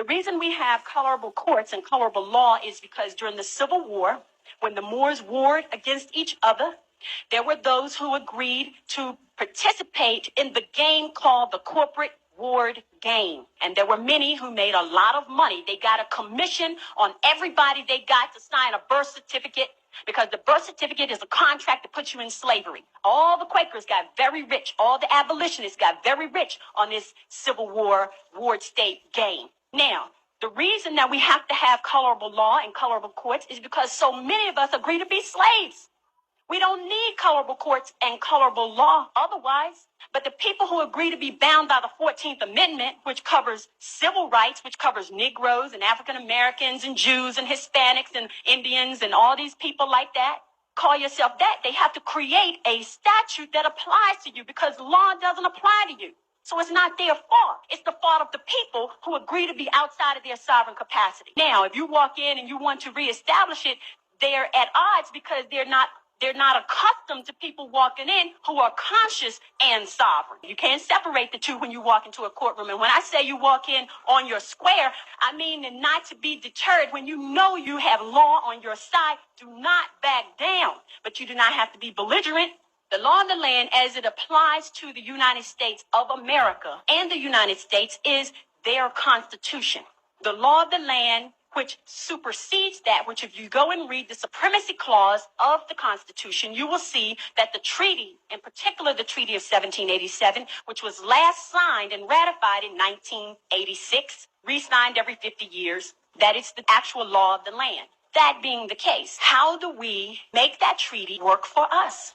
The reason we have colorable courts and colorable law is because during the Civil War, when the Moors warred against each other, there were those who agreed to participate in the game called the corporate ward game. And there were many who made a lot of money. They got a commission on everybody they got to sign a birth certificate, because the birth certificate is a contract to put you in slavery. All the Quakers got very rich. All the abolitionists got very rich on this Civil War ward state game. Now, the reason that we have to have colorable law and colorable courts is because so many of us agree to be slaves. We don't need colorable courts and colorable law otherwise. But the people who agree to be bound by the 14th Amendment, which covers civil rights, which covers Negroes and African Americans and Jews and Hispanics and Indians and all these people like that, call yourself that, they have to create a statute that applies to you because law doesn't apply to you. So it's not their fault. It's the fault of the people who agree to be outside of their sovereign capacity. Now, if you walk in and you want to reestablish it, they're at odds because they're not accustomed to people walking in who are conscious and sovereign. You can't separate the two when you walk into a courtroom. And when I say you walk in on your square, I mean not to be deterred. When you know you have law on your side, do not back down. But you do not have to be belligerent. The law of the land, as it applies to the United States of America and the United States, is their Constitution. The law of the land, which supersedes that, which if you go and read the supremacy clause of the Constitution, you will see that the treaty, in particular the Treaty of 1787, which was last signed and ratified in 1986, re-signed every 50 years, that is the actual law of the land. That being the case, how do we make that treaty work for us?